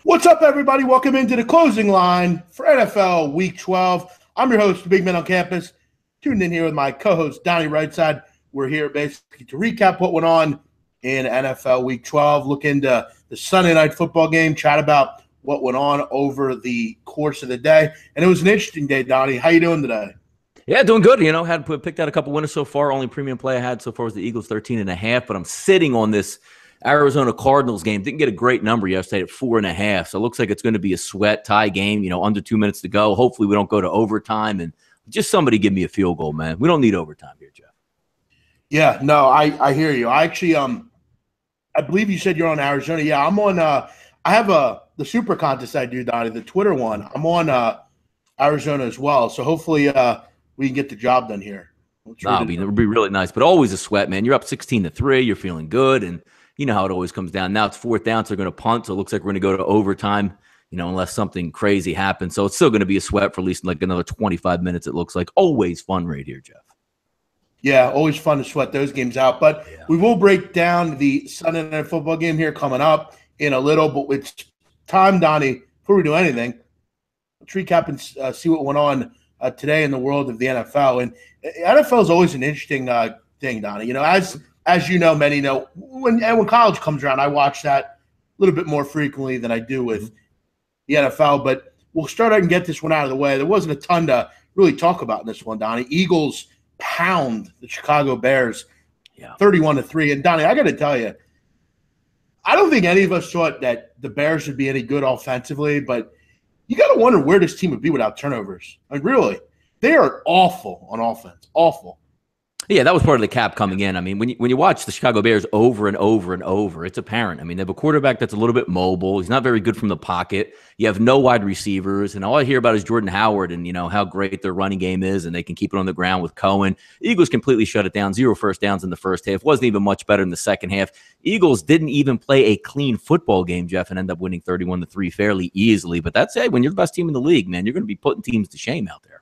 What's up, everybody? Welcome into the closing line for NFL Week 12. I'm your host, the Big Man on Campus. Tuned in here with my co-host, Donnie Rightside. We're here basically to recap what went on in NFL Week 12, look into the Sunday night football game, chat about what went on over the course of the day. And it was an interesting day, Donnie. How you doing today? Yeah, doing good. Had picked out a couple winners so far. Only premium play I had so far was the Eagles 13.5, but I'm sitting on this Arizona Cardinals game. Didn't get a great number yesterday at 4.5, so it looks like it's going to be a sweat tie game, under 2 minutes to go. Hopefully we don't go to overtime, and just somebody give me a field goal, man. We don't need overtime here, Jeff. Yeah, no, I hear you. I actually I believe you said you're on Arizona. Yeah, I'm on I have the super contest I do, Donnie, the Twitter one. I'm on Arizona as well. So hopefully we can get the job done here. It would be really nice, but always a sweat, man. You're up 16-3, you're feeling good, and you know how it always comes down. Now it's fourth down, so they're going to punt. So it looks like we're going to go to overtime, unless something crazy happens. So it's still going to be a sweat for at least like another 25 minutes, it looks like. Always fun right here, Jeff. Yeah, always fun to sweat those games out. But we will break down the Sunday night football game here coming up in a little. But it's time, Donnie, before we do anything, let's recap and see what went on today in the world of the NFL. And NFL is always an interesting thing, Donnie. As you know, many know, when college comes around, I watch that a little bit more frequently than I do with the NFL. But we'll start out and get this one out of the way. There wasn't a ton to really talk about in this one, Donnie. Eagles pound the Chicago Bears 31-3. And, Donnie, I got to tell you, I don't think any of us thought that the Bears would be any good offensively, but you got to wonder where this team would be without turnovers. Like, really, they are awful on offense, awful. Yeah, that was part of the cap coming in. I mean, when you watch the Chicago Bears over and over and over, it's apparent. I mean, they have a quarterback that's a little bit mobile. He's not very good from the pocket. You have no wide receivers, and all I hear about is Jordan Howard and, how great their running game is, and they can keep it on the ground with Cohen. Eagles completely shut it down. 0 first downs in the first half. Wasn't even much better in the second half. Eagles didn't even play a clean football game, Jeff, and end up winning 31-3 fairly easily. But that's it. When you're the best team in the league, man, you're going to be putting teams to shame out there.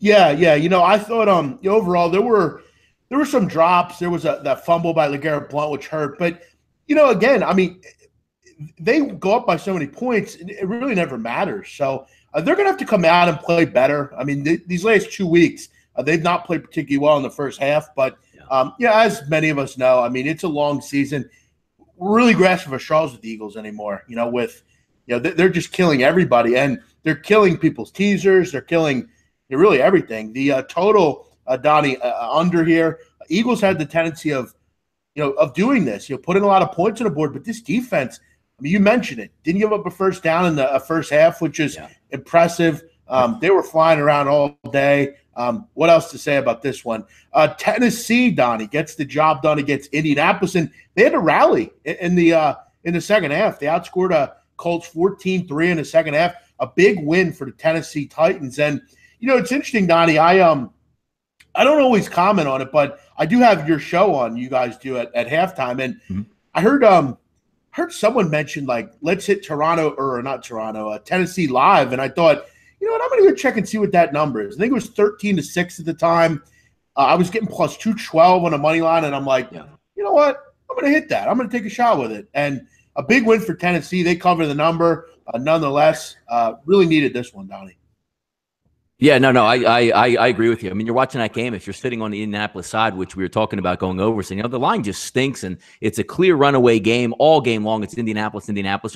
Yeah. I thought overall there were some drops. There was that fumble by LeGarrette Blount, which hurt. But, again, I mean, they go up by so many points, it really never matters. So they're going to have to come out and play better. I mean, these last 2 weeks, they've not played particularly well in the first half. But, as many of us know, I mean, it's a long season. We're really grasping for straws with the Eagles anymore, they're just killing everybody. And they're killing people's teasers. They're killing really everything. The total – Donnie, under here, Eagles had the tendency of doing this, putting a lot of points on the board. But this defense, I mean, you mentioned it, didn't give up a first down in the first half, which is impressive. They were flying around all day. What else to say about this one? Tennessee, Donnie, gets the job done against Indianapolis, and they had to rally in the second half. They outscored Colts 14-3 in the second half. A big win for the Tennessee Titans. And it's interesting, Donnie. I don't always comment on it, but I do have your show on. You guys do at halftime, and I heard someone mention like let's hit Tennessee live, and I thought, what, I'm going to go check and see what that number is. I think it was 13-6 at the time. I was getting plus 212 on a money line, and I'm like, you know what, I'm going to hit that. I'm going to take a shot with it, and a big win for Tennessee. They cover the number nonetheless. Really needed this one, Donnie. Yeah, no, I agree with you. I mean, you're watching that game. If you're sitting on the Indianapolis side, which we were talking about going over, so the line just stinks, and it's a clear runaway game all game long. It's Indianapolis.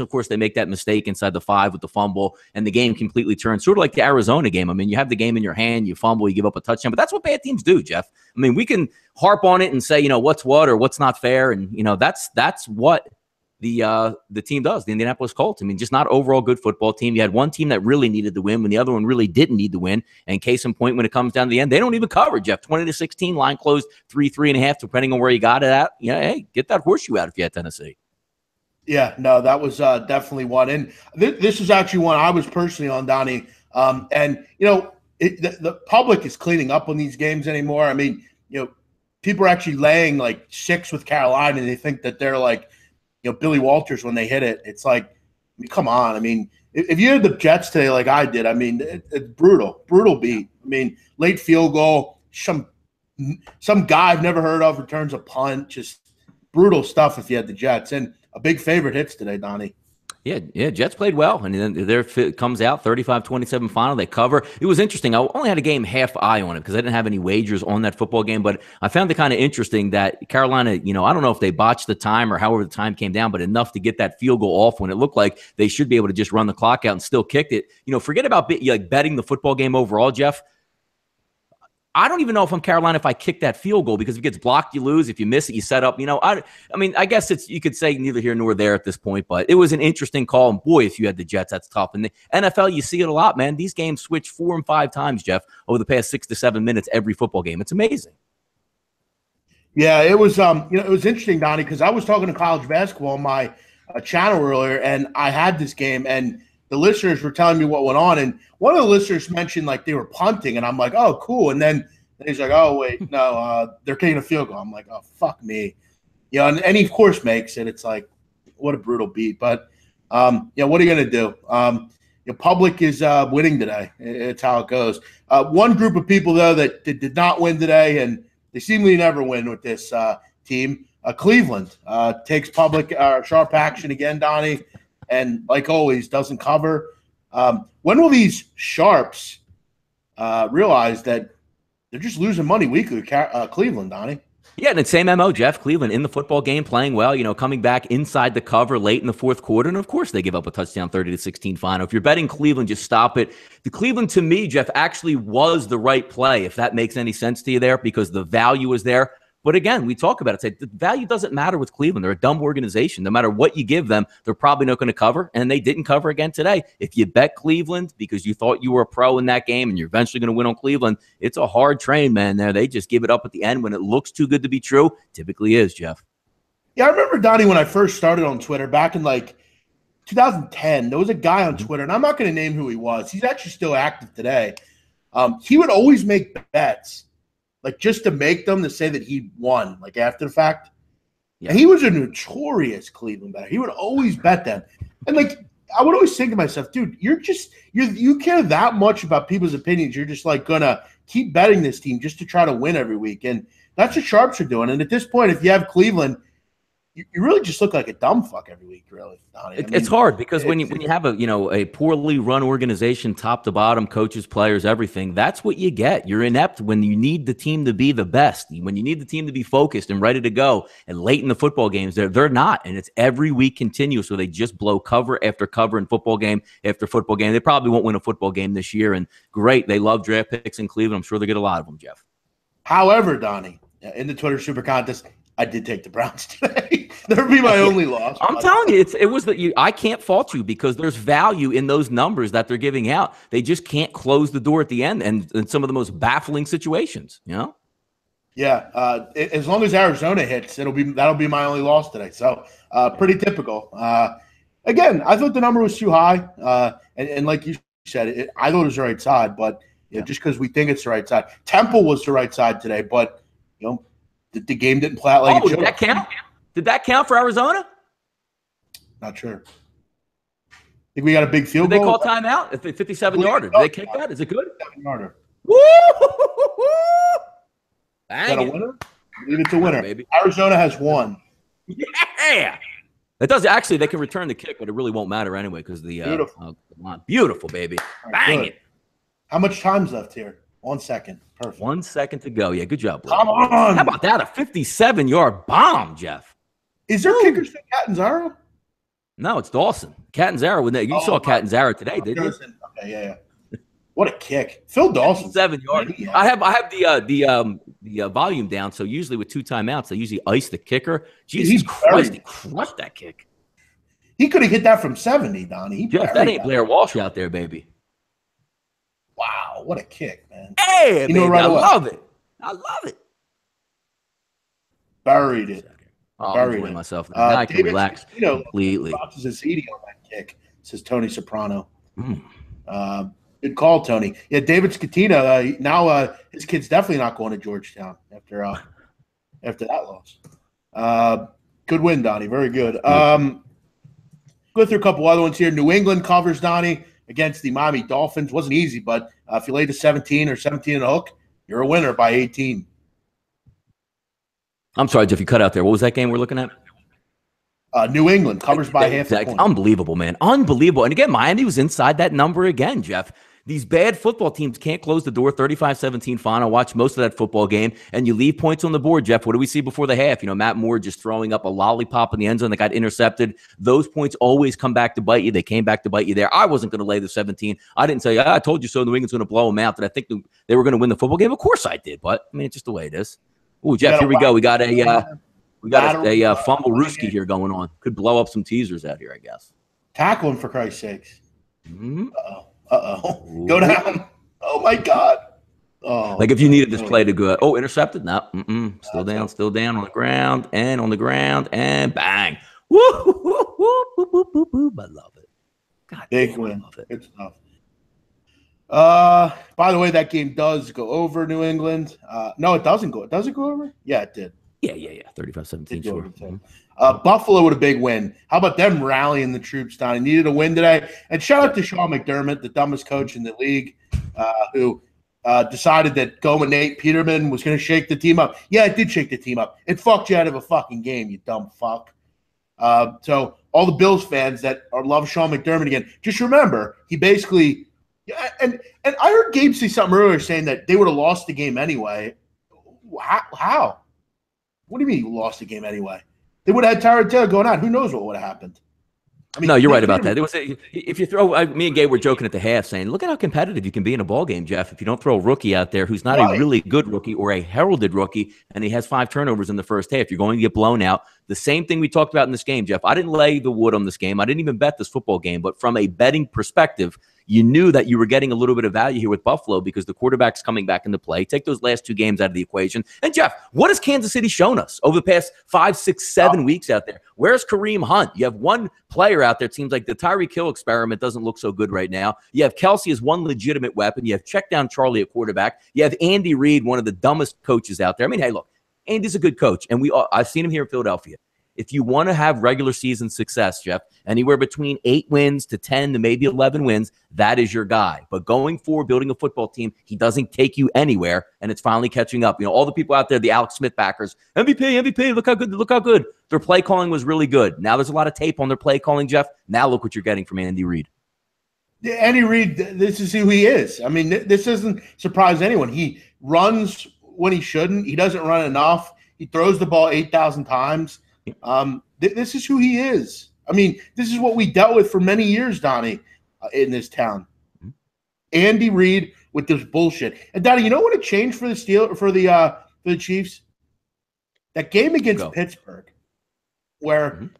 Of course, they make that mistake inside the 5 with the fumble, and the game completely turns. Sort of like the Arizona game. I mean, you have the game in your hand, you fumble, you give up a touchdown, but that's what bad teams do, Jeff. I mean, we can harp on it and say, what's what or what's not fair, and that's what the team does, the Indianapolis Colts. I mean, just not overall good football team. You had one team that really needed the win when the other one really didn't need the win. And case in point, when it comes down to the end, they don't even cover, Jeff. 20-16, line closed 3.5, depending on where you got it at. Hey, get that horseshoe out if you had Tennessee. Yeah, no, that was definitely one. And this is actually one I was personally on, Donnie. The public is cleaning up on these games anymore. I mean, people are actually laying like 6 with Carolina, and they think that they're like, Billy Walters when they hit it. It's like, I mean, come on. I mean, if you had the Jets today like I did, I mean, it's brutal beat. I mean, late field goal, some guy I've never heard of returns a punt, just brutal stuff if you had the Jets. And a big favorite hits today, Donnie. Yeah, Jets played well, and then their fit comes out 35-27 final. They cover. It was interesting. I only had a game half eye on it because I didn't have any wagers on that football game, but I found it kind of interesting that Carolina, I don't know if they botched the time or however the time came down, but enough to get that field goal off when it looked like they should be able to just run the clock out and still kicked it. Forget about betting the football game overall, Jeff. I don't even know if I'm Carolina if I kick that field goal, because if it gets blocked, you lose. If you miss it, you set up. I guess you could say neither here nor there at this point, but it was an interesting call. And boy, if you had the Jets, that's tough. And the NFL, you see it a lot, man. These games switch 4 and 5 times, Jeff, over the past 6 to 7 minutes every football game. It's amazing. Yeah, it was. It was interesting, Donnie, because I was talking to college basketball on my channel earlier, and I had this game, and the listeners were telling me what went on, and one of the listeners mentioned like they were punting, and I'm like, oh, cool. And then he's like, oh, wait, no, they're kicking a field goal. I'm like, oh, fuck me. And he, of course, makes it. It's like, what a brutal beat. But, what are you going to do? Public is winning today. It's how it goes. One group of people, though, that did not win today, and they seemingly never win with this team, Cleveland takes public sharp action again, Donnie, and like always, doesn't cover. When will these sharps realize that they're just losing money weekly with Cleveland, Donnie? Yeah, and it's same MO, Jeff. Cleveland in the football game playing well, coming back inside the cover late in the fourth quarter. And, of course, they give up a touchdown 30-16 final. If you're betting Cleveland, just stop it. The Cleveland, to me, Jeff, actually was the right play, if that makes any sense to you there, because the value is there. But again, we talk about it. Say the value doesn't matter with Cleveland. They're a dumb organization. No matter what you give them, they're probably not going to cover, and they didn't cover again today. If you bet Cleveland because you thought you were a pro in that game and you're eventually going to win on Cleveland, it's a hard train, man. There, they just give it up at the end when it looks too good to be true. Typically is, Jeff. Yeah, I remember, Donnie, when I first started on Twitter back in like 2010. There was a guy on Twitter, and I'm not going to name who he was. He's actually still active today. He would always make bets, like just to make them to say that he won, like after the fact. Yeah. And he was a notorious Cleveland better. He would always bet them. And like I would always think to myself, dude, you care that much about people's opinions. You're just like gonna keep betting this team just to try to win every week. And that's what sharps are doing. And at this point, if you have Cleveland, you really just look like a dumb fuck every week, really. It's hard because when you have a poorly run organization, top to bottom, coaches, players, everything, that's what you get. You're inept when you need the team to be the best, when you need the team to be focused and ready to go. And late in the football games, they're not, and it's every week continuous. So they just blow cover after cover in football game after football game. They probably won't win a football game this year. And great, they love draft picks in Cleveland. I'm sure they get a lot of them, Jeff. However, Donnie, in the Twitter Super Contest, I did take the Browns today. That would be my only loss. I'm telling you, it was that I can't fault you because there's value in those numbers that they're giving out. They just can't close the door at the end, and in some of the most baffling situations. Yeah, as long as Arizona hits, that'll be my only loss today. So pretty typical. Again, I thought the number was too high, and like you said, I thought it was the right side, but just because we think it's the right side, Temple was the right side today, but the game didn't play out like it should. Did that count? Did that count for Arizona? Not sure. Think we got a big field goal? Did they call timeout? If 57-yarder. Did they kick that? Is it good? 57-yarder. Woo! Is that a winner? I believe it's a winner. Baby. Arizona has won. Yeah. It does actually. They can return the kick, but it really won't matter anyway because the beautiful, beautiful baby. Right, bang good. It. How much time's left here? 1 second. Perfect. 1 second to go. Yeah, good job, Blake. Come on. How about that? A 57-yard bomb, Jeff. Is there kicker still Catanzaro? No, it's Dawson. Catanzaro. You saw Catanzaro today, didn't you? Okay, yeah. What a kick. Phil Dawson. 7-yard. I have the volume down, so usually with 2 timeouts, they usually ice the kicker. Jesus Christ, he crushed that kick. He could have hit that from 70, Donnie. Jeff, that ain't Blair Walsh out there, baby. Wow, what a kick, man. Hey, baby, I love it. I love it. Buried it. I'm enjoying myself. Now I can relax completely. His eating on that kick, says Tony Soprano. Good call, Tony. Yeah, David Scatino, now his kid's definitely not going to Georgetown after that loss. Good win, Donnie. Very good. Go through a couple other ones here. New England covers, Donnie, against the Miami Dolphins. Wasn't easy, but if you laid to 17 or 17 and a hook, you're a winner by 18. I'm sorry, Jeff, you cut out there. What was that game we're looking at? New England covers by half a point. Unbelievable, man. Unbelievable. And again, Miami was inside that number again, Jeff. These bad football teams can't close the door. 35-17 final. Watch most of that football game, and you leave points on the board, Jeff. What do we see before the half? Matt Moore just throwing up a lollipop in the end zone that got intercepted. Those points always come back to bite you. They came back to bite you there. I wasn't going to lay the 17. I didn't say, I told you so. New England's going to blow them out. Did I think they were going to win the football game? Of course I did, but I mean, it's just the way it is. Oh, Jeff, here we go. We got a fumble Rooski here going on. Could blow up some teasers out here, I guess. Tackle him, for Christ's sakes. Uh-oh. Go down. Oh, my God. Oh, like if you needed this play to go, intercepted? No. Still down on the ground, and bang. Woo, woo, woo, woo, woo, woo, woo. I love it. God, big win. It's tough. By the way, that game does go over New England. No, it doesn't go. Does it go over? Yeah, it did. Yeah. 35-17. Sure. Buffalo with a big win. How about them rallying the troops, Donnie? Needed a win today. And shout out to Sean McDermott, the dumbest coach in the league, who decided that going Nate Peterman was going to shake the team up. Yeah, it did shake the team up. It fucked you out of a fucking game, you dumb fuck. So all the Bills fans that love Sean McDermott again, just remember, he basically and I heard Gabe say something earlier saying that they would have lost the game anyway. How? What do you mean you lost the game anyway? They would have had Tyrod Taylor going out. Who knows what would have happened? I mean, no, you're right about that. If you throw, me and Gabe were joking at the half saying, look at how competitive you can be in a ball game, Jeff. If you don't throw a rookie out there who's not a really good rookie or a heralded rookie, and he has 5 turnovers in the first half, you're going to get blown out. The same thing we talked about in this game, Jeff. I didn't lay the wood on this game. I didn't even bet this football game. But from a betting perspective, you knew that you were getting a little bit of value here with Buffalo because the quarterback's coming back into play. Take those last 2 games out of the equation. And, Jeff, what has Kansas City shown us over the past 5, 6, 7 weeks out there? Where's Kareem Hunt? You have one player out there. It seems like the Tyreek Hill experiment doesn't look so good right now. You have Kelsey as one legitimate weapon. You have check down Charlie at quarterback. You have Andy Reid, one of the dumbest coaches out there. I mean, hey, look, Andy's a good coach, and I've seen him here in Philadelphia. If you want to have regular season success, Jeff, anywhere between 8 wins to 10 to maybe 11 wins, that is your guy. But going forward, building a football team, he doesn't take you anywhere, and it's finally catching up. All the people out there, the Alex Smith backers, MVP, look how good. Their play calling was really good. Now there's a lot of tape on their play calling, Jeff. Now look what you're getting from Andy Reid. Yeah, Andy Reid, this is who he is. I mean, this doesn't surprise anyone. He runs when he shouldn't. He doesn't run enough. He throws the ball 8,000 times. This is who he is. I mean, this is what we dealt with for many years, Donnie, in this town. Andy Reid with this bullshit. And Donnie, you know what it changed for the Chiefs? That game against Pittsburgh, where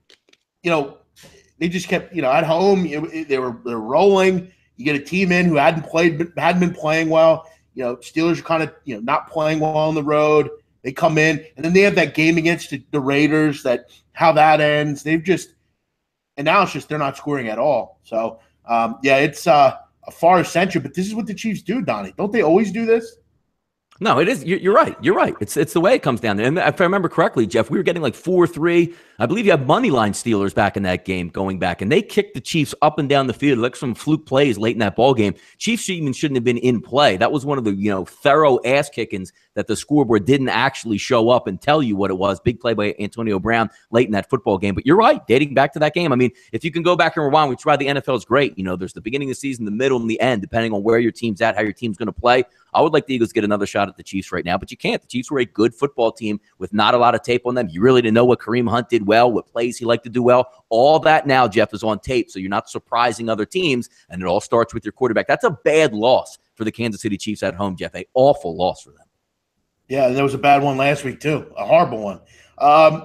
they just kept at home. They're rolling. You get a team in who hadn't been playing well. Steelers are kind of not playing well on the road. They come in, and then they have that game against the Raiders, how that ends. And now it's just they're not scoring at all. So, it's a far ascension, but this is what the Chiefs do, Donnie. Don't they always do this? No, it is. You're right. You're right. It's the way it comes down. And if I remember correctly, Jeff, we were getting like 4-3. I believe you have money line Steelers back in that game going back, and they kicked the Chiefs up and down the field like some fluke plays late in that ball game. Chiefs even shouldn't have been in play. That was one of the thorough ass kickings that the scoreboard didn't actually show up and tell you what it was. Big play by Antonio Brown late in that football game. But you're right, dating back to that game. I mean, if you can go back and rewind, which is why the NFL is great. There's the beginning of the season, the middle, and the end, depending on where your team's at, how your team's going to play. I would like the Eagles to get another shot at the Chiefs right now, but you can't. The Chiefs were a good football team with not a lot of tape on them. You really didn't know what Kareem Hunt did well, what plays he liked to do well. All that now, Jeff, is on tape, so you're not surprising other teams, and it all starts with your quarterback. That's a bad loss for the Kansas City Chiefs at home, Jeff. An awful loss for them. Yeah, and there was a bad one last week, too. A horrible one.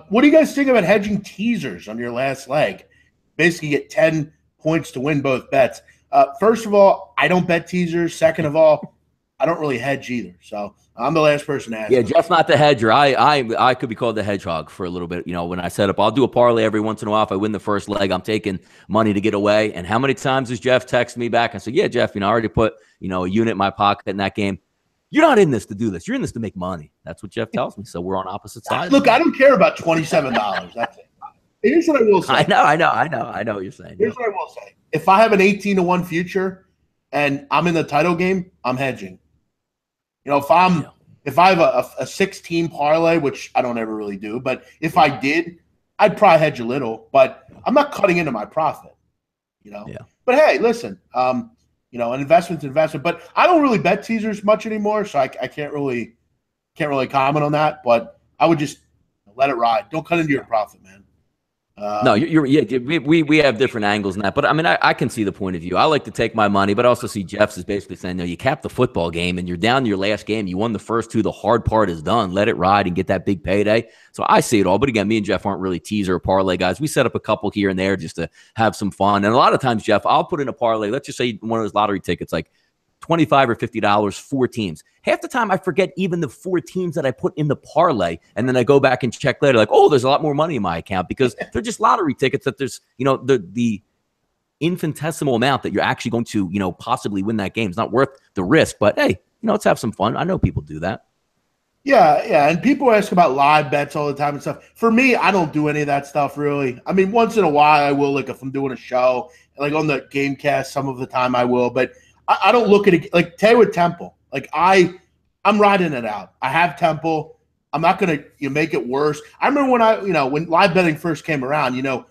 What do you guys think about hedging teasers on your last leg? Basically get 10 points to win both bets. First of all, I don't bet teasers. Second of all, I don't really hedge either. So I'm the last person to ask. Yeah, Jeff's not the hedger. I could be called the hedgehog for a little bit. When I set up, I'll do a parlay every once in a while. If I win the first leg, I'm taking money to get away. And how many times does Jeff text me back and say, yeah, Jeff, I already put, a unit in my pocket in that game. You're not in this to do this. You're in this to make money. That's what Jeff tells me. So we're on opposite sides. Look, I don't care about $27. That's it. Here's what I will say. I know what you're saying. Here's what I will say. If I have an 18-1 future and I'm in the title game, I'm hedging. If I have a 16 parlay, which I don't ever really do, but if I did, I'd probably hedge a little, but I'm not cutting into my profit, you know. Yeah. But hey, listen, you know, an investment's an investment. But I don't really bet teasers much anymore, so I can't really comment on that. But I would just let it ride. Don't cut into your profit, man. No, we have different angles in that, but I mean, I can see the point of view. I like to take my money, but I also see Jeff's is basically saying, no, you cap the football game and you're down to your last game. You won the first two. The hard part is done. Let it ride and get that big payday. So I see it all. But again, me and Jeff aren't really teaser or parlay guys. We set up a couple here and there just to have some fun. And a lot of times, Jeff, I'll put in a parlay. Let's just say one of those lottery tickets, like $25 or $50, 4 teams. Half the time I forget even the 4 teams that I put in the parlay, and then I go back and check later, like, oh, there's a lot more money in my account because they're just lottery tickets that there's, you know, the infinitesimal amount that you're actually going to, you know, possibly win that game. It's not worth the risk, but hey, you know, let's have some fun. I know people do that. Yeah, and people ask about live bets all the time and stuff. For me, I don't do any of that stuff really. I mean, once in a while I will, like if I'm doing a show, like on the Gamecast, some of the time I will, but I don't look at it like today with Temple. Like I'm riding it out. I have Temple. I'm not going to make it worse. I remember when live betting first came around, you know,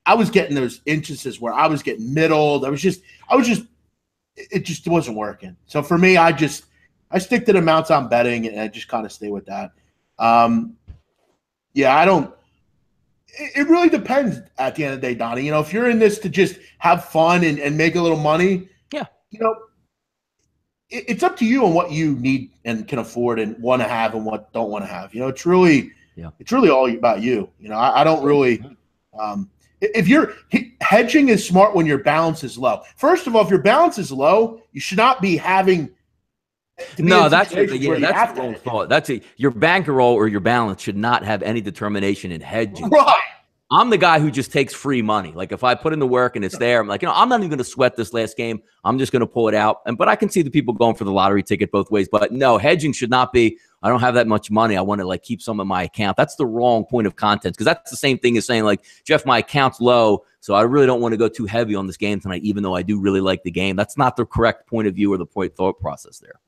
I was getting those instances where I was getting middled. It just wasn't working. So for me, I stick to the amounts I'm betting and I just kind of stay with that. Yeah, I don't. It really depends at the end of the day, Donnie. You know, if you're in this to just have fun and make a little money, you know, it's up to you on what you need and can afford and want to have and what don't want to have. You know, it's really all about you. You know, I don't really. If you're hedging is smart when your balance is low. First of all, if your balance is low, you should not be having. That's the wrong thought. Your bankroll or your balance should not have any determination in hedging. Right. I'm the guy who just takes free money. Like if I put in the work and it's there, I'm like, you know, I'm not even going to sweat this last game. I'm just going to pull it out. But I can see the people going for the lottery ticket both ways. But no, hedging should not be, I don't have that much money. I want to like keep some in my account. That's the wrong point of content because that's the same thing as saying like, Jeff, my account's low, so I really don't want to go too heavy on this game tonight, even though I do really like the game. That's not the correct point of view or the thought process there.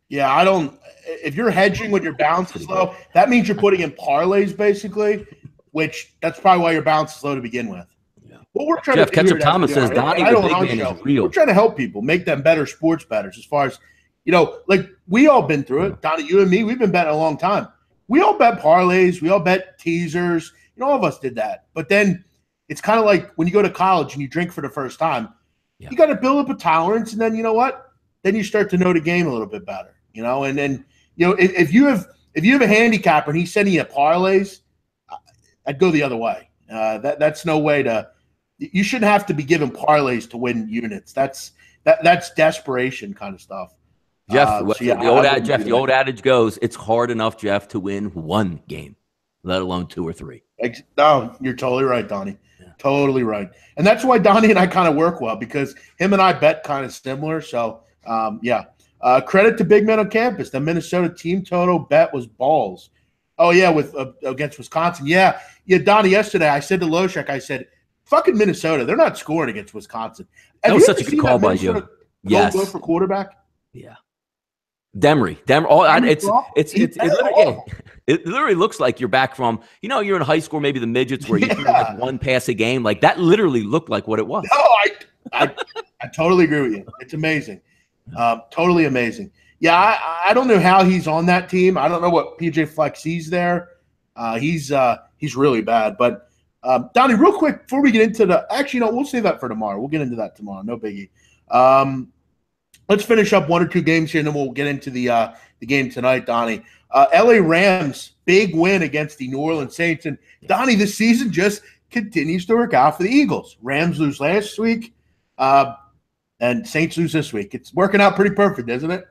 Yeah, I don't. If you're hedging when your balance is low, that means you're putting in parlays basically. Which that's probably why your balance is low to begin with. Yeah. What we're trying Jeff to Ketchup Thomas says Donnie the big man is real. We're trying to help people, make them better sports bettors. As far as you know, like we all been through it. Donnie, you and me, we've been betting a long time. We all bet parlays, we all bet teasers. You know, all of us did that. But then it's kind of like when you go to college and you drink for the first time, you got to build up a tolerance, and then you know what? Then you start to know the game a little bit better. You know, and then you know if you have a handicapper and he's sending you parlays. I'd go the other way. That's no way to. You shouldn't have to be given parlays to win units. That's desperation kind of stuff. Jeff, the old adage goes, it's hard enough, Jeff, to win one game, let alone 2 or 3. No, you're totally right, Donnie. Yeah. Totally right. And that's why Donnie and I kind of work well because him and I bet kind of similar. So, credit to Big Men on Campus. The Minnesota team total bet was balls. Oh, yeah, against Wisconsin. Yeah, Donnie, yesterday I said to Loshek, I said, fucking Minnesota, they're not scoring against Wisconsin. That was such a good call by you. Yes. Go for quarterback? Yeah. Demery. It literally looks like you're back from, you know, you're in high school, maybe the midgets where you threw like one pass a game. Like that literally looked like what it was. No, I totally agree with you. It's amazing. Totally amazing. Yeah, I don't know how he's on that team. I don't know what PJ Fleck sees there. He's really bad. But Donnie, real quick before we get into we'll save that for tomorrow. We'll get into that tomorrow. No biggie. Let's finish up 1 or 2 games here, and then we'll get into the game tonight, Donnie. LA Rams big win against the New Orleans Saints, and Donnie, this season just continues to work out for the Eagles. Rams lose last week, and Saints lose this week. It's working out pretty perfect, isn't it?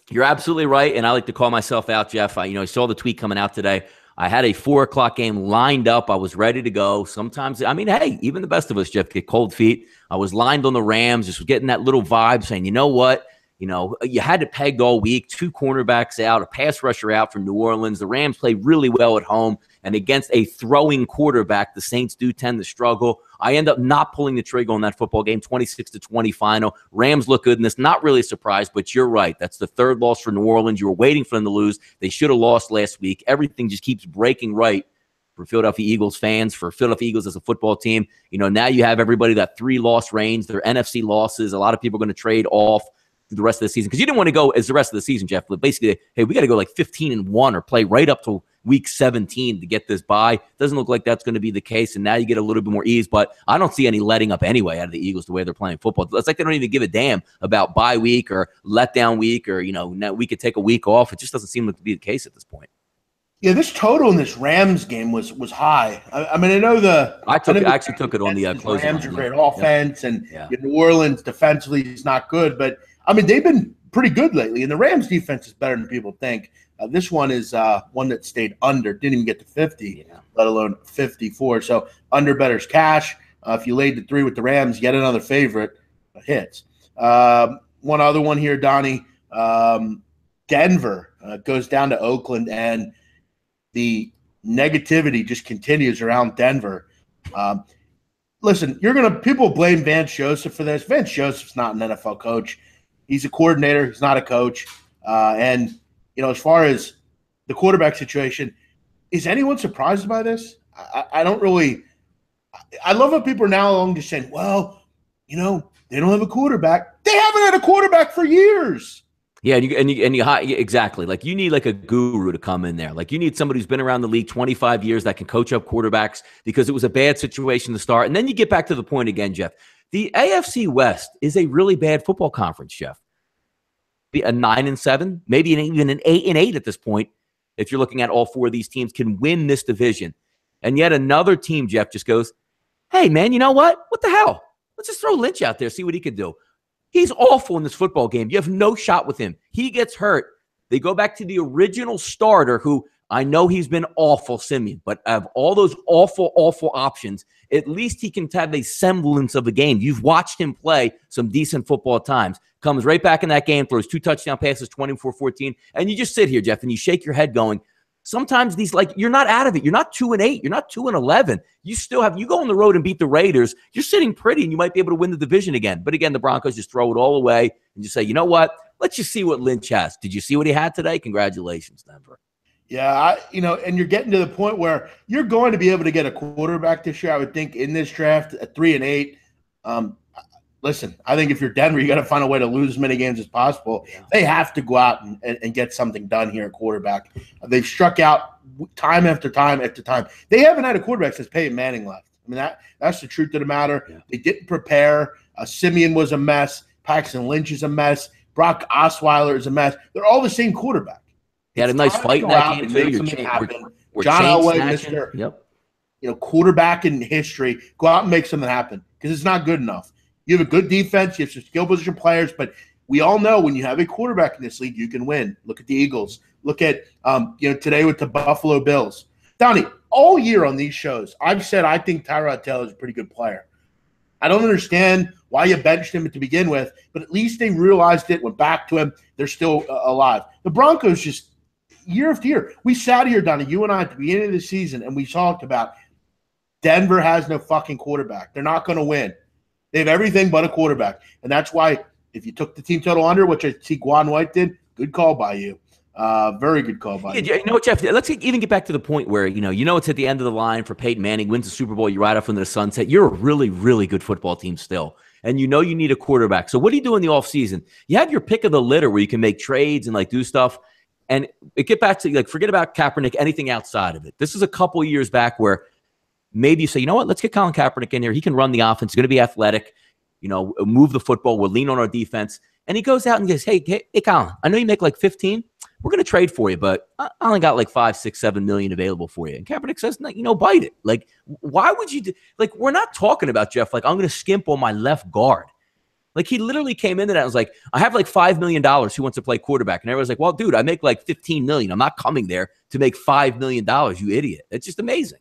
You're absolutely right, and I like to call myself out, Jeff. I saw the tweet coming out today. I had a 4 o'clock game lined up. I was ready to go. Sometimes, I mean, hey, even the best of us, Jeff, get cold feet. I was lined on the Rams, just getting that little vibe saying, you know what? You know, you had it pegged all week, 2 cornerbacks out, a pass rusher out from New Orleans. The Rams play really well at home, and against a throwing quarterback, the Saints do tend to struggle. I end up not pulling the trigger on that football game, 26-20 final. Rams look good in this. Not really a surprise, but you're right. That's the 3rd loss for New Orleans. You were waiting for them to lose. They should have lost last week. Everything just keeps breaking right for Philadelphia Eagles fans, for Philadelphia Eagles as a football team. Now you have everybody that 3-loss range, their NFC losses. A lot of people are going to trade off through the rest of the season because you didn't want to go as the rest of the season, Jeff. But basically, hey, we got to go like 15-1 or play right up to week 17 to get this bye. Doesn't look like that's going to be the case, and now you get a little bit more ease, but I don't see any letting up anyway out of the Eagles the way they're playing football. It's like they don't even give a damn about bye week or letdown week or, now we could take a week off. It just doesn't seem to be the case at this point. Yeah, this total in this Rams game was high. I mean, I know I actually took it on the closing. Rams are great offense, and New Orleans defensively is not good, but I mean, they've been pretty good lately, and the Rams defense is better than people think. This one is one that stayed under, didn't even get to 50, let alone 54. So under better's cash. If you laid the 3 with the Rams, yet another favorite hits. One other one here, Donnie. Denver goes down to Oakland, and the negativity just continues around Denver. Listen, people blame Vance Joseph for this. Vance Joseph's not an NFL coach. He's a coordinator. He's not a coach. And as far as the quarterback situation, is anyone surprised by this? I don't really – I love how people are now along just saying, well, they don't have a quarterback. They haven't had a quarterback for years. Yeah, and you exactly. Like, you need like a guru to come in there. Like, you need somebody who's been around the league 25 years that can coach up quarterbacks because it was a bad situation to start. And then you get back to the point again, Jeff. The AFC West is a really bad football conference, Jeff. Be a 9-7, maybe even an 8-8 at this point. If you're looking at all 4 of these teams can win this division, and yet another team, Jeff, just goes, "Hey, man, you know what? What the hell? Let's just throw Lynch out there, see what he can do." He's awful in this football game. You have no shot with him. He gets hurt. They go back to the original starter, who I know he's been awful, Simeon, but of all those awful, awful options, at least he can have a semblance of a game. You've watched him play some decent football at times. Comes right back in that game, throws 2 touchdown passes, 24-14, and you just sit here, Jeff, and you shake your head going, sometimes these, like, you're not out of it. You're not 2-8. You're not 2-11. You still have, you go on the road and beat the Raiders, you're sitting pretty, and you might be able to win the division again. But again, the Broncos just throw it all away and just say, you know what? Let's just see what Lynch has. Did you see what he had today? Congratulations, Denver. Yeah, and you're getting to the point where you're going to be able to get a quarterback this year, I would think, in this draft at 3-8. Listen, I think if you're Denver, you got to find a way to lose as many games as possible. Yeah. They have to go out and get something done here at quarterback. They've struck out time after time after time. They haven't had a quarterback since Peyton Manning left. I mean, that's the truth of the matter. Yeah. They didn't prepare. Simeon was a mess. Paxton Lynch is a mess. Brock Osweiler is a mess. They're all the same quarterback. He had a nice fight in that game, too. John Elway, Mr. Quarterback in history. Go out and make something happen because it's not good enough. You have a good defense. You have some skill position players, but we all know when you have a quarterback in this league, you can win. Look at the Eagles. Look at today with the Buffalo Bills. Donnie, all year on these shows, I've said I think Tyrod Taylor is a pretty good player. I don't understand why you benched him to begin with, but at least they realized it, went back to him. They're still alive. The Broncos just year after year. We sat here, Donnie, you and I, at the beginning of the season, and we talked about Denver has no fucking quarterback. They're not going to win. They have everything but a quarterback. And that's why if you took the team total under, which I see Guan White did, good call by you. Very good call by you. You know what, Jeff? Let's even get back to the point where, it's at the end of the line for Peyton Manning, wins the Super Bowl, you ride off into the sunset. You're a really, really good football team still. And you need a quarterback. So what do you do in the offseason? You have your pick of the litter where you can make trades and, do stuff. And it get back to, forget about Kaepernick, anything outside of it. This is a couple years back where maybe you say, you know what, let's get Colin Kaepernick in here. He can run the offense. He's going to be athletic, move the football. We'll lean on our defense. And he goes out and goes, hey, Colin, I know you make 15. We're going to trade for you, but I only got $5, $6, $7 million available for you. And Kaepernick says, no, bite it. Why would you do, we're not talking about, Jeff, I'm going to skimp on my left guard. He literally came into that and was like, I have $5 million who wants to play quarterback. And everyone's like, well, dude, I make $15 million. I'm not coming there to make $5 million, you idiot. It's just amazing.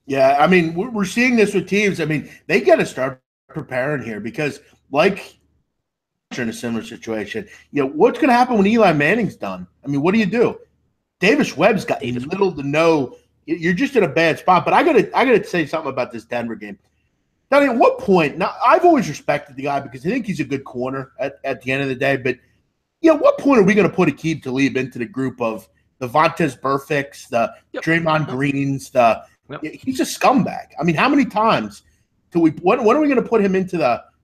Yeah, I mean, we're seeing this with teams. I mean, they got to start preparing here because, in a similar situation, what's going to happen when Eli Manning's done? I mean, what do? Davis Webb's got little to no. You're just in a bad spot. But I gotta say something about this Denver game. Now, at what point? Now, I've always respected the guy because I think he's a good corner at the end of the day. But at what point are we going to put Aqib Talib into the group of Vontez Burficts, the Draymond Greens, he's a scumbag. I mean, how many times when are we going to put him into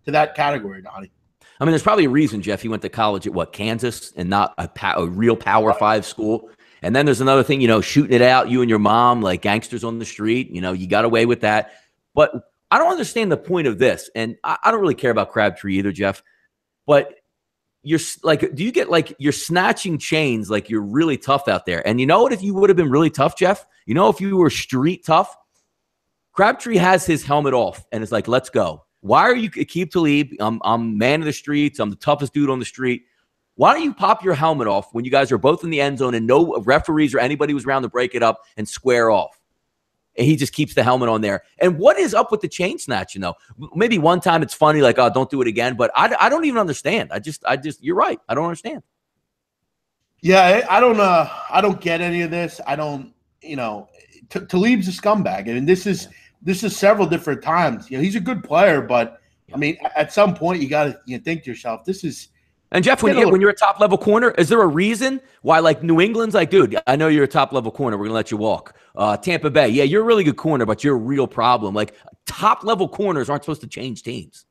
that category, Donnie? I mean, there's probably a reason, Jeff, he went to college at Kansas and not a real Power 5 school. And then there's another thing, shooting it out, you and your mom, like gangsters on the street, you got away with that. But I don't understand the point of this. And I don't really care about Crabtree either, Jeff. But you're like, do you get like you're snatching chains like you're really tough out there? And you know what, if you would have been really tough, Jeff, if you were street tough, Crabtree has his helmet off and it's like, let's go. Why are you Aqib Talib? I'm man of the streets. I'm the toughest dude on the street. Why don't you pop your helmet off when you guys are both in the end zone and no referees or anybody was around to break it up and square off? And he just keeps the helmet on there. And what is up with the chain snatching, though? Maybe one time it's funny, like, oh, don't do it again. But I don't even understand. I just, you're right. I don't understand. Yeah, I don't get any of this. I don't, Talib's a scumbag. I mean, this is several different times. He's a good player, but I mean, at some point you got to think to yourself, this is. And Jeff, when you're a top level corner, is there a reason why like New England's like, dude, I know you're a top level corner, we're gonna let you walk. Tampa Bay, yeah, you're a really good corner, but you're a real problem. Like top level corners aren't supposed to change teams.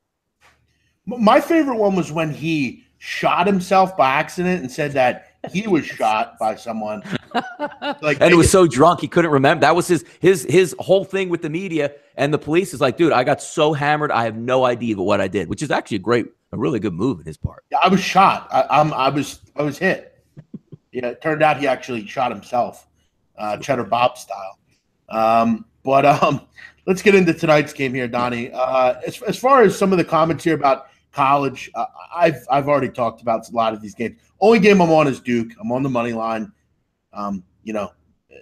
My favorite one was when he shot himself by accident and said that he was shot by someone. And it was so drunk he couldn't remember. That was his whole thing with the media and the police is like, dude, I got so hammered, I have no idea what I did, which is actually a really good move in his part. Yeah, I was shot. I was hit. Yeah, it turned out he actually shot himself, Cheddar Bob style. But let's get into tonight's game here, Donnie. As far as some of the comments here about college, I've already talked about a lot of these games. Only game I'm on is Duke. I'm on the money line.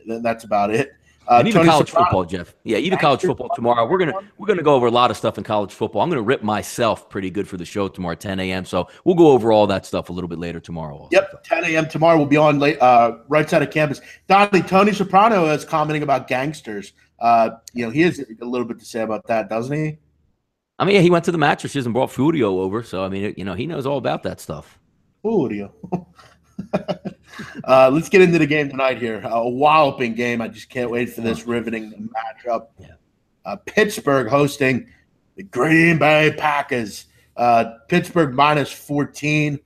That's about it. And even college football, Jeff. Yeah, even college football tomorrow. We're gonna go over a lot of stuff in college football. I'm gonna rip myself pretty good for the show tomorrow at 10 a.m. So we'll go over all that stuff a little bit later tomorrow. Also. Yep, 10 a.m. tomorrow. We'll be on right side of campus. Donnie, Tony Soprano is commenting about gangsters. He has a little bit to say about that, doesn't he? I mean, yeah, he went to the mattresses and brought Fudio over. So I mean, he knows all about that stuff. Fudio. Let's get into the game tonight here. A walloping game. I just can't wait for this riveting matchup. Yeah. Pittsburgh hosting the Green Bay Packers. Pittsburgh minus 14,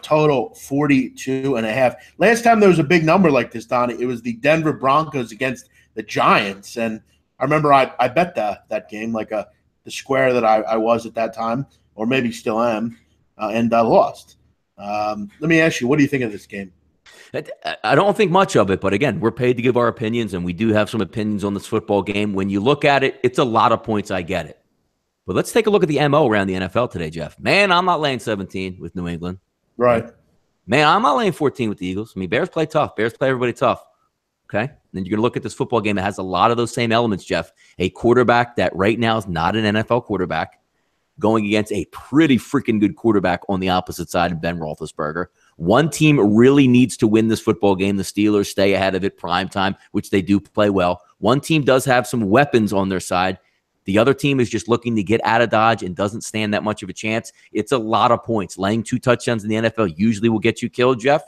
total 42.5. Last time there was a big number like this, Donnie, it was the Denver Broncos against the Giants. And I remember I bet that game, like the square that I was at that time, or maybe still am, and I lost. Let me ask you, what do you think of this game? I don't think much of it, but again, we're paid to give our opinions, and we do have some opinions on this football game. When you look at it, it's a lot of points. I get it. But let's take a look at the MO around the NFL today, Jeff. Man, I'm not laying 17 with New England. Right. Man, I'm not laying 14 with the Eagles. I mean, Bears play tough. Bears play everybody tough. Okay? And then you're going to look at this football game that has a lot of those same elements, Jeff. A quarterback that right now is not an NFL quarterback going against a pretty freaking good quarterback on the opposite side of Ben Roethlisberger. One team really needs to win this football game. The Steelers stay ahead of it prime time, which they do play well. One team does have some weapons on their side. The other team is just looking to get out of Dodge and doesn't stand that much of a chance. It's a lot of points. Laying 2 touchdowns in the NFL usually will get you killed, Jeff.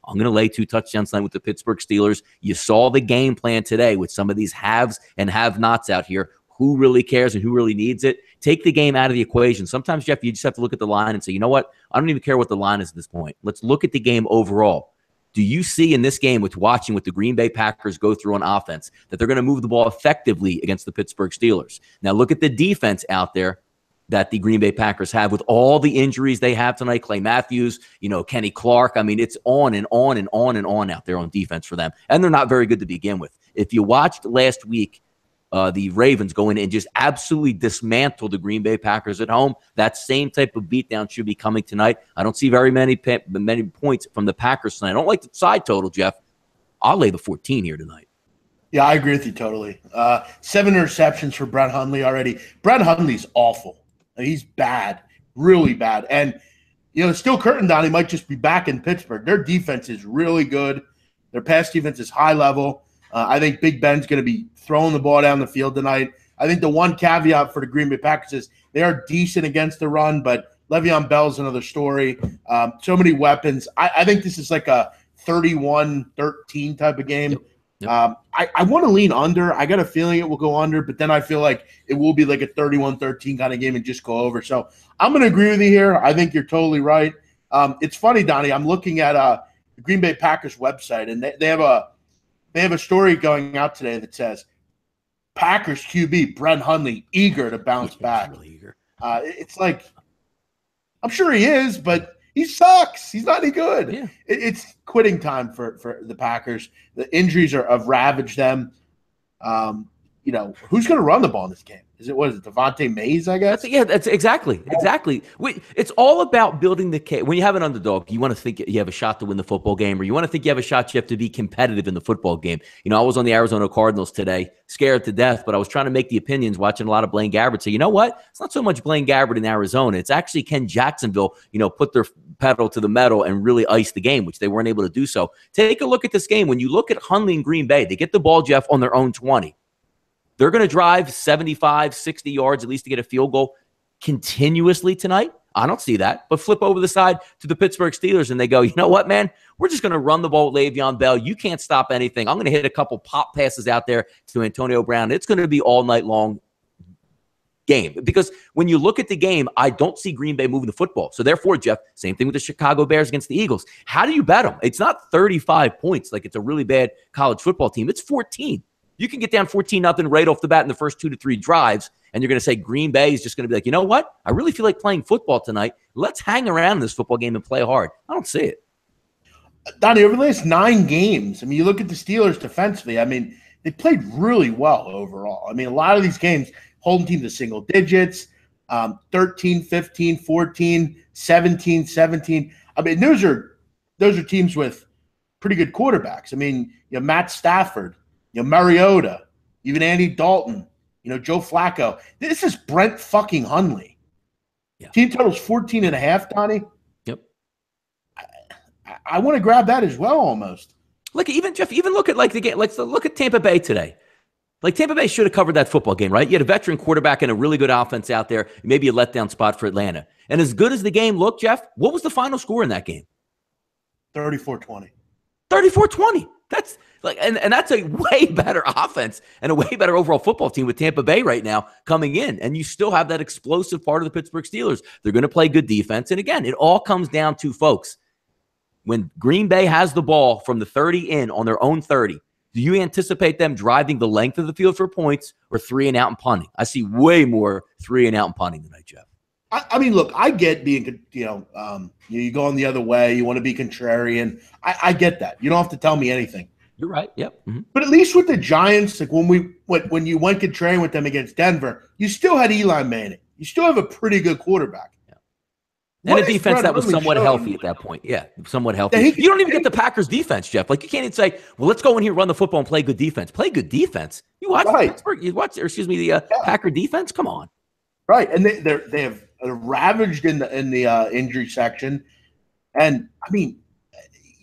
I'm going to lay 2 touchdowns tonight with the Pittsburgh Steelers. You saw the game plan today with some of these haves and have-nots out here. Who really cares and who really needs it? Take the game out of the equation. Sometimes, Jeff, you just have to look at the line and say, you know what? I don't even care what the line is at this point. Let's look at the game overall. Do you see in this game with watching what the Green Bay Packers go through on offense that they're going to move the ball effectively against the Pittsburgh Steelers? Now look at the defense out there that the Green Bay Packers have with all the injuries they have tonight. Clay Matthews, Kenny Clark. I mean, it's on and on and on and on out there on defense for them. And they're not very good to begin with. If you watched last week, the Ravens go in and just absolutely dismantle the Green Bay Packers at home. That same type of beatdown should be coming tonight. I don't see very many points from the Packers tonight. I don't like the side total, Jeff. I'll lay the 14 here tonight. Yeah, I agree with you totally. 7 interceptions for Brett Hundley already. Brett Hundley's awful. He's bad, really bad. And, Steel Curtin down, he might just be back in Pittsburgh. Their defense is really good. Their pass defense is high level. I think Big Ben's going to be throwing the ball down the field tonight. I think the one caveat for the Green Bay Packers is they are decent against the run, but Le'Veon Bell's another story. So many weapons. I think this is like a 31-13 type of game. Yep. Yep. I want to lean under. I got a feeling it will go under, but then I feel like it will be like a 31-13 kind of game and just go over. So I'm going to agree with you here. I think you're totally right. It's funny, Donnie. I'm looking at the Green Bay Packers website, and they have a story going out today that says Packers QB Brett Hundley eager to bounce back. Really eager. It's like, I'm sure he is, but he sucks. He's not any good. Yeah. It's quitting time for the Packers. The injuries have ravaged them. Who's going to run the ball in this game? What is it, Devontae Mays, I guess? That's exactly. It's all about building the case. When you have an underdog, you want to think you have a shot to win the football game, or you want to think you have a shot you have to be competitive in the football game. I was on the Arizona Cardinals today, scared to death, but I was trying to make the opinions, watching a lot of Blaine Gabbert say, you know what? It's not so much Blaine Gabbert in Arizona. It's actually Ken Jacksonville, put their pedal to the metal and really ice the game, which they weren't able to do so. Take a look at this game. When you look at Hundley and Green Bay, they get the ball, Jeff, on their own 20. They're going to drive 75, 60 yards at least to get a field goal continuously tonight. I don't see that. But flip over the side to the Pittsburgh Steelers, and they go, you know what, man? We're just going to run the ball with Le'Veon Bell. You can't stop anything. I'm going to hit a couple pop passes out there to Antonio Brown. It's going to be all night long game. Because when you look at the game, I don't see Green Bay moving the football. So therefore, Jeff, same thing with the Chicago Bears against the Eagles. How do you bet them? It's not 35 points like it's a really bad college football team. It's 14. You can get down 14-0 right off the bat in the first 2 to 3 drives, and you're going to say Green Bay is just going to be like, you know what? I really feel like playing football tonight. Let's hang around in this football game and play hard. I don't see it. Donnie, over the last 9 games, you look at the Steelers defensively, they played really well overall. A lot of these games, holding teams to single digits, 13, 15, 14, 17, 17. Those are teams with pretty good quarterbacks. Matt Stafford, Mariota, even Andy Dalton, Joe Flacco. This is Brett fucking Hundley. Yeah. Team total's 14.5, Donnie. Yep. I want to grab that as well almost. Look, even Jeff, look at the game. Look at Tampa Bay today. Tampa Bay should have covered that football game, right? You had a veteran quarterback and a really good offense out there, maybe a letdown spot for Atlanta. And as good as the game looked, Jeff, what was the final score in that game? 34-20. 34-20. That's and that's a way better offense and a way better overall football team with Tampa Bay right now coming in. And you still have that explosive part of the Pittsburgh Steelers. They're going to play good defense. And again, it all comes down to, folks, when Green Bay has the ball from the 30 in on their own 30, do you anticipate them driving the length of the field for points or 3 and out and punting? I see way more 3 and out and punting tonight, Jeff. Look, I get being, you go on the other way. You want to be contrarian. I get that. You don't have to tell me anything. You're right. Yep. Mm-hmm. But at least with the Giants, when you went contrarian with them against Denver, you still had Eli Manning. You still have a pretty good quarterback. Yeah. And a defense that was somewhat healthy at that point. Yeah, somewhat healthy. You don't even get the Packers defense, Jeff. You can't even say, well, let's go in here, run the football, and play good defense. Play good defense. You watch Pittsburgh. The Packer defense. Come on. Right, and they have ravaged in the injury section, and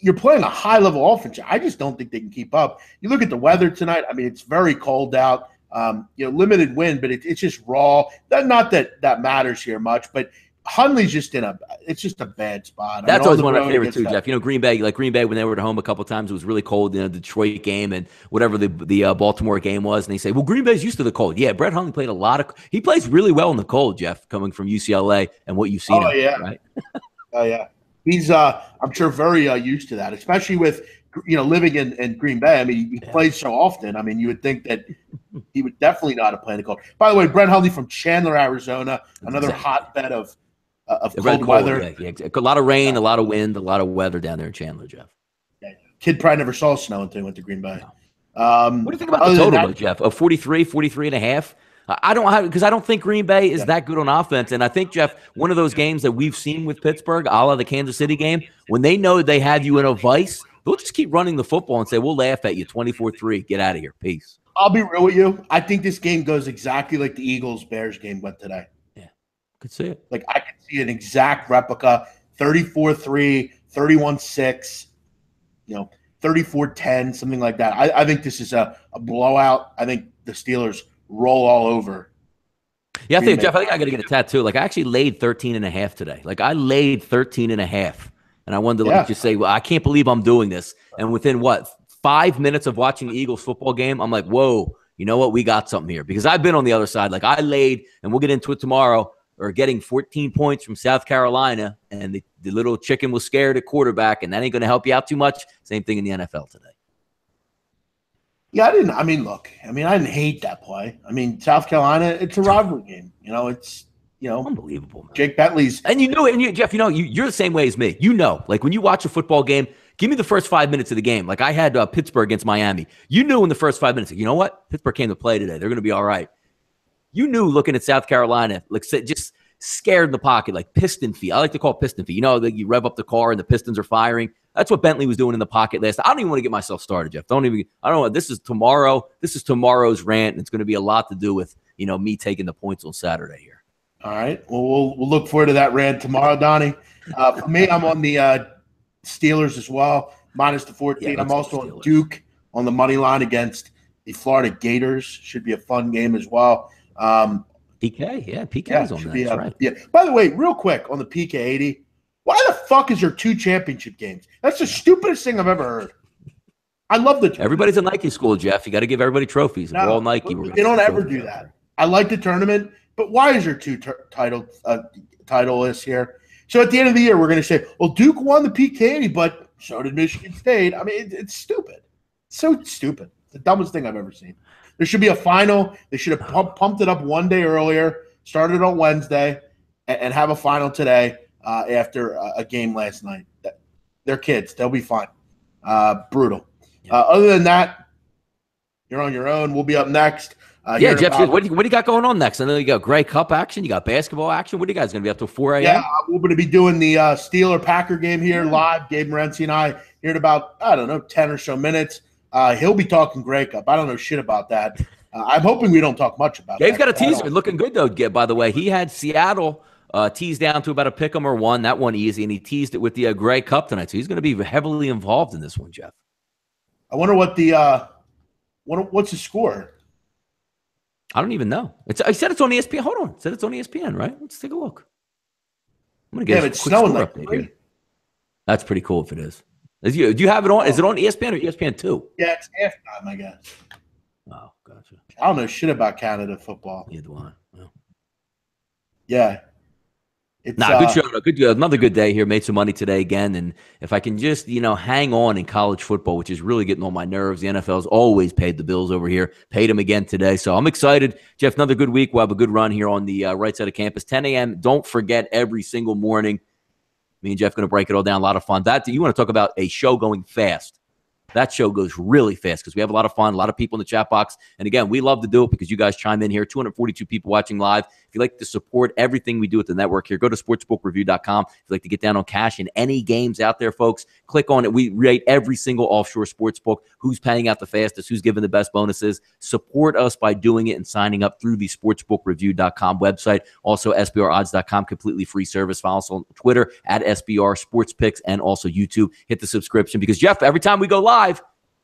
you're playing a high level offense. I just don't think they can keep up. You look at the weather tonight. It's very cold out. Limited wind, but it's just raw. Not that matters here much, but Hundley's just it's just a bad spot. That's always one of my favorites too, Jeff. Green Bay when they were at home a couple of times, it was really cold in the Detroit game and whatever the Baltimore game was. And they say, well, Green Bay's used to the cold. Yeah, Brett Hundley played he plays really well in the cold, Jeff, coming from UCLA and what you've seen. Oh, yeah. Right? Oh, yeah. He's, I'm sure, very used to that, especially with, living in Green Bay. He plays so often. You would think that he would definitely know how to play in the cold. By the way, Brett Hundley from Chandler, Arizona, another hotbed of cold weather. Yeah. A lot of rain, a lot of wind, a lot of weather down there in Chandler, Jeff. Yeah. Kid probably never saw snow until he went to Green Bay. No. What do you think about the total, though, Jeff? Of 43 and a half? I don't think Green Bay is that good on offense. And I think, Jeff, one of those games that we've seen with Pittsburgh, a la the Kansas City game, when they know they have you in a vice, they'll just keep running the football and say, we'll laugh at you, 24-3, get out of here, peace. I'll be real with you. I think this game goes exactly like the Eagles-Bears game went today. Yeah, could see it. I could see an exact replica, 34-3, 31-6, 34-10, something like that. I think this is a blowout. I think the Steelers roll all over. Yeah, Jeff, I think I got to get a tattoo. I actually laid 13 and a half today. I laid 13 and a half And I wanted to just say, well, I can't believe I'm doing this. And within 5 minutes of watching the Eagles football game, I'm like, whoa, you know what? We got something here. Because I've been on the other side. Like I laid, and we'll get into it tomorrow, or getting 14 points from South Carolina, and the little chicken was scared at quarterback, and that ain't going to help you out too much. Same thing in the NFL today. Yeah, I didn't hate that play. I mean, South Carolina, it's a rivalry game. It's unbelievable, man. Jake Bentley's. And Jeff, you're the same way as me. Like when you watch a football game, give me the first 5 minutes of the game. Like I had Pittsburgh against Miami. You knew in the first 5 minutes, you know what? Pittsburgh came to play today. They're going to be all right. You knew looking at South Carolina, like just scared in the pocket, like piston feet. I like to call it piston feet. That you rev up the car and the pistons are firing. That's what Bentley was doing in the pocket last. I don't even want to get myself started, Jeff. I don't know. This is tomorrow. This is tomorrow's rant, and it's going to be a lot to do with me taking the points on Saturday here. All right. Well, we'll look forward to that rant tomorrow, Donnie. For me, I'm on the Steelers as well, minus the 14. Yeah, I'm also on Duke on the money line against the Florida Gators. Should be a fun game as well. PK's on that. Right. Yeah. By the way, real quick on the PK 80, why the fuck is there 2 championship games? That's the stupidest thing I've ever heard. I love the tournament. Everybody's a Nike school, Jeff. You got to give everybody trophies. No, we're all Nike. They don't ever do that. I like the tournament, but why is there 2 titleists here? So at the end of the year, we're going to say, well, Duke won the PK 80, but so did Michigan State. I mean, it's stupid. It's so stupid. It's the dumbest thing I've ever seen. There should be a final. They should have pumped it up one day earlier, started on Wednesday, and have a final today after a game last night. They're kids. They'll be fine. Brutal. Other than that, you're on your own. We'll be up next. Jeff, what do you got going on next? I know you got Grey Cup action. You got basketball action. What are you guys going to be up till 4 a.m.? Yeah, we're going to be doing the Steeler-Packer game here live. Gabe Morency and I here in about, 10 or so minutes. He'll be talking Grey Cup. I don't know shit about that. I'm hoping we don't talk much about Gabe's got a teaser. Looking good, though, by the way. He had Seattle teased down to about a pick 'em or 1. That one easy, and he teased it with the Grey Cup tonight. So he's going to be heavily involved in this one, Jeff. I wonder what what's the score? I don't even know. I said it's on ESPN. Hold on. It said it's on ESPN, right? Let's take a look. I'm going to get a quick score update here. That's pretty cool if it is. Do you have it on? Is it on ESPN or ESPN2? Yeah, it's halftime, I guess. Oh, gotcha. I don't know shit about Canada football. Neither do I. No. Yeah. Good show. Another good day here. Made some money today again. And if I can just, hang on in college football, which is really getting on my nerves. The NFL's always paid the bills over here. Paid them again today. So I'm excited. Jeff, another good week. We'll have a good run here on the right side of campus. 10 a.m. Don't forget every single morning. Me and Jeff going to break it all down. A lot of fun. You want to talk about a show going fast. That show goes really fast because we have a lot of fun, a lot of people in the chat box. And again, we love to do it because you guys chime in here. 242 people watching live. If you'd like to support everything we do at the network here, go to sportsbookreview.com. If you'd like to get down on cash in any games out there, folks, click on it. We rate every single offshore sportsbook, who's paying out the fastest, who's giving the best bonuses. Support us by doing it and signing up through the sportsbookreview.com website. Also, SBRodds.com, completely free service. Follow us on Twitter at SBR Sports Picks and also YouTube. Hit the subscription because, Jeff, every time we go live,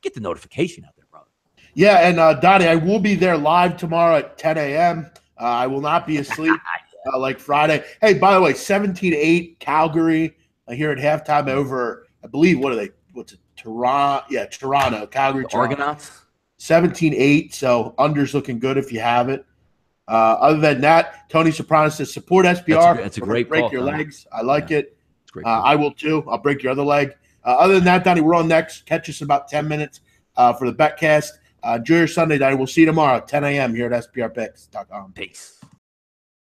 get the notification out there, brother. Yeah, and Donnie, I will be there live tomorrow at 10 a.m. I will not be asleep like Friday. Hey, by the way, 17-8 Calgary here at halftime over, I believe, what's it, Toronto? Yeah, Toronto, Calgary, Toronto. Argonauts. 17-8, so under's looking good if you have it. Other than that, Tony Soprano says, support SBR. That's a great break call, your Tony. legs. I like it. It's great I will too. I'll break your other leg. Other than that, Donnie, we're on next. Catch us in about 10 minutes for the Betcast. Enjoy your Sunday, Donnie. We'll see you tomorrow at 10 a.m. here at SPRPicks.com. Peace.